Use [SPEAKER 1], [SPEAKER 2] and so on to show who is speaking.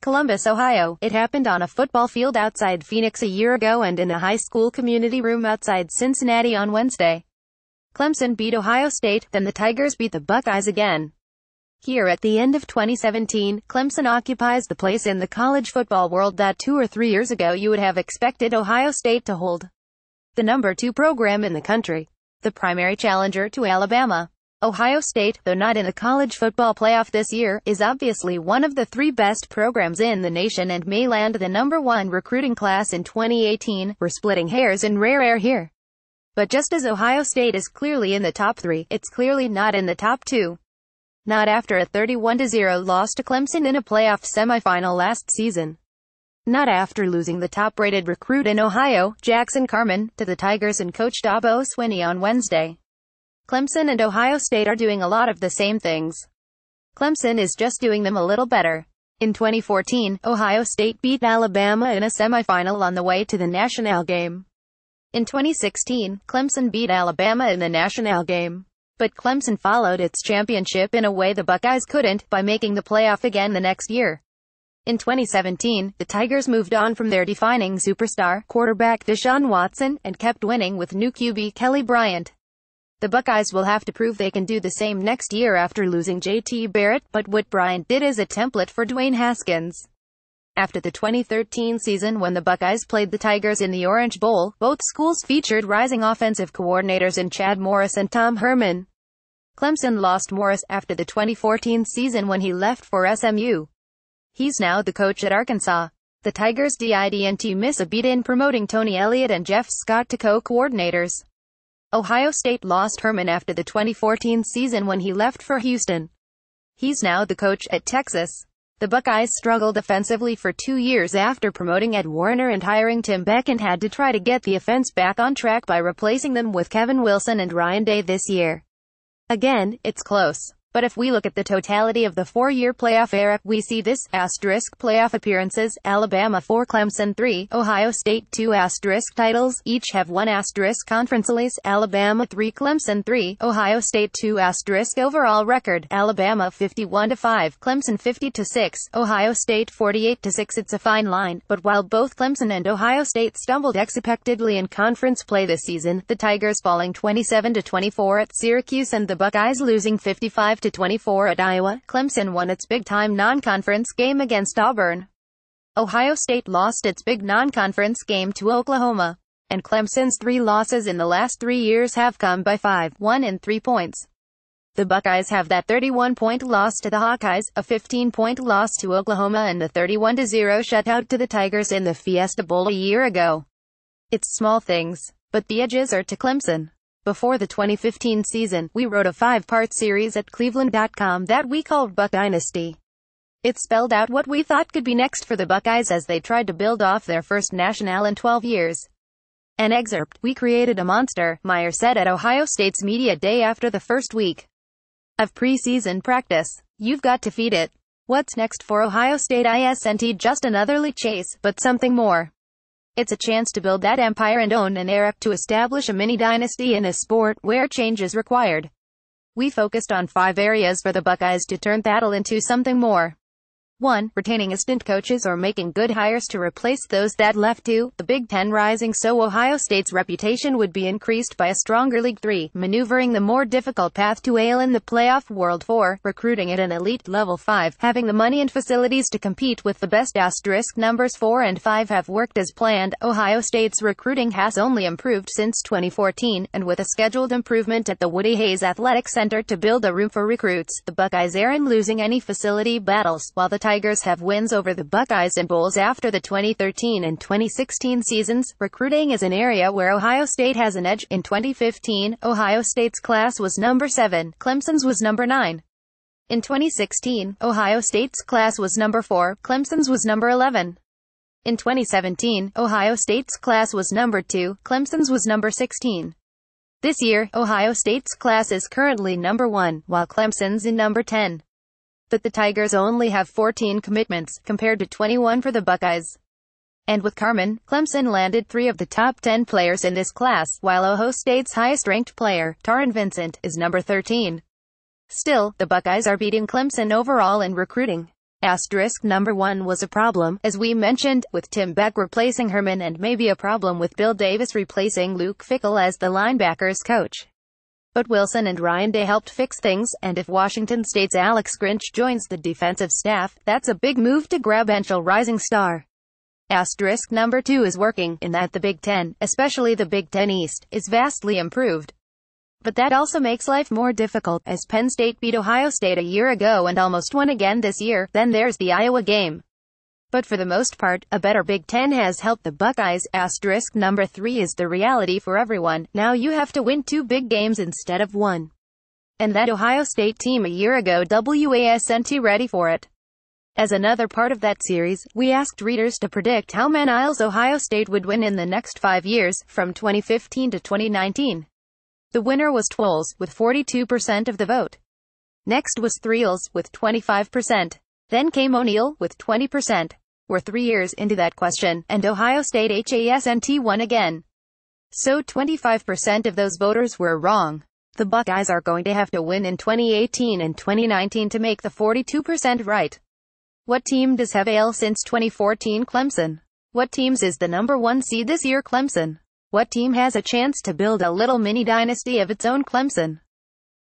[SPEAKER 1] Columbus, Ohio. It happened on a football field outside Phoenix a year ago and in a high school community room outside Cincinnati on Wednesday. Clemson beat Ohio State, then the Tigers beat the Buckeyes again. Here at the end of 2017, Clemson occupies the place in the college football world that 2 or 3 years ago you would have expected Ohio State to hold. The number 2 program in the country. The primary challenger to Alabama. Ohio State, though not in the college football playoff this year, is obviously one of the 3 best programs in the nation and may land the number 1 recruiting class in 2018. We're splitting hairs in rare air here. But just as Ohio State is clearly in the top 3, it's clearly not in the top 2. Not after a 31-0 loss to Clemson in a playoff semifinal last season. Not after losing the top-rated recruit in Ohio, Jackson Carman, to the Tigers and coach Dabo Swinney on Wednesday. Clemson and Ohio State are doing a lot of the same things. Clemson is just doing them a little better. In 2014, Ohio State beat Alabama in a semifinal on the way to the national game. In 2016, Clemson beat Alabama in the national game. But Clemson followed its championship in a way the Buckeyes couldn't, by making the playoff again the next year. In 2017, the Tigers moved on from their defining superstar, quarterback Deshaun Watson, and kept winning with new QB Kelly Bryant. The Buckeyes will have to prove they can do the same next year after losing J.T. Barrett, but what Bryant did is a template for Dwayne Haskins. After the 2013 season when the Buckeyes played the Tigers in the Orange Bowl, both schools featured rising offensive coordinators in Chad Morris and Tom Herman. Clemson lost Morris after the 2014 season when he left for SMU. He's now the coach at Arkansas. The Tigers didn't miss a beat in promoting Tony Elliott and Jeff Scott to co-coordinators. Ohio State lost Herman after the 2014 season when he left for Houston. He's now the coach at Texas. The Buckeyes struggled offensively for 2 years after promoting Ed Warner and hiring Tim Beck and had to try to get the offense back on track by replacing them with Kevin Wilson and Ryan Day this year. Again, it's close. But if we look at the totality of the 4-year playoff era, we see this, asterisk, playoff appearances, Alabama 4, Clemson 3, Ohio State 2, asterisk, titles, each have 1 asterisk, conference release, Alabama 3, Clemson 3, Ohio State 2, asterisk, overall record, Alabama 51-5, Clemson 50-6, Ohio State 48-6. It's a fine line, but while both Clemson and Ohio State stumbled unexpectedly in conference play this season, the Tigers falling 27-24 at Syracuse and the Buckeyes losing 55-24 at Iowa, Clemson won its big-time non-conference game against Auburn. Ohio State lost its big non-conference game to Oklahoma. And Clemson's 3 losses in the last 3 years have come by 5, 1 and 3 points. The Buckeyes have that 31-point loss to the Hawkeyes, a 15-point loss to Oklahoma and a 31-0 shutout to the Tigers in the Fiesta Bowl a year ago. It's small things, but the edges are to Clemson. Before the 2015 season, we wrote a 5-part series at Cleveland.com that we called Buck Dynasty. It spelled out what we thought could be next for the Buckeyes as they tried to build off their first national in 12 years. An excerpt, "We created a monster," Meyer said at Ohio State's media day after the first week of preseason practice. "You've got to feed it." What's next for Ohio State isn't just another league chase, but something more. It's a chance to build that empire and own an era, to establish a mini-dynasty in a sport where change is required. We focused on 5 areas for the Buckeyes to turn that into something more. 1. Retaining assistant coaches or making good hires to replace those that left. 2. The Big Ten rising so Ohio State's reputation would be increased by a stronger league. 3. Maneuvering the more difficult path to ale in the playoff world. 4. Recruiting at an elite level. 5. Having the money and facilities to compete with the best. Asterisk numbers 4 and 5 have worked as planned. Ohio State's recruiting has only improved since 2014, and with a scheduled improvement at the Woody Hayes Athletic Center to build a room for recruits, the Buckeyes aren't losing any facility battles, while the Tigers have wins over the Buckeyes in bowls after the 2013 and 2016 seasons. Recruiting is an area where Ohio State has an edge. In 2015, Ohio State's class was number 7, Clemson's was number 9. In 2016, Ohio State's class was number 4, Clemson's was number 11. In 2017, Ohio State's class was number 2, Clemson's was number 16. This year, Ohio State's class is currently number 1, while Clemson's in number 10. But the Tigers only have 14 commitments, compared to 21 for the Buckeyes. And with Carman, Clemson landed 3 of the top 10 players in this class, while Ohio State's highest-ranked player, Taron Vincent, is number 13. Still, the Buckeyes are beating Clemson overall in recruiting. Asterisk number 1 was a problem, as we mentioned, with Tim Beck replacing Herman, and maybe a problem with Bill Davis replacing Luke Fickell as the linebackers coach. But Wilson and Ryan Day helped fix things, and if Washington State's Alex Grinch joins the defensive staff, that's a big move to grab potential rising star. Asterisk number 2 is working, in that the Big Ten, especially the Big Ten East, is vastly improved. But that also makes life more difficult, as Penn State beat Ohio State a year ago and almost won again this year. Then there's the Iowa game. But for the most part, a better Big Ten has helped the Buckeyes. Asterisk number 3 is the reality for everyone. Now you have to win 2 big games instead of 1. And that Ohio State team a year ago wasn't ready for it. As another part of that series, we asked readers to predict how many miles Ohio State would win in the next 5 years, from 2015 to 2019. The winner was Twills, with 42% of the vote. Next was Threels, with 25%. Then came O'Neill, with 20%. We're 3 years into that question, and Ohio State hasn't won again. So 25% of those voters were wrong. The Buckeyes are going to have to win in 2018 and 2019 to make the 42% right. What team does have failed since 2014? Clemson. What teams is the number 1 seed this year? Clemson. What team has a chance to build a little mini dynasty of its own? Clemson.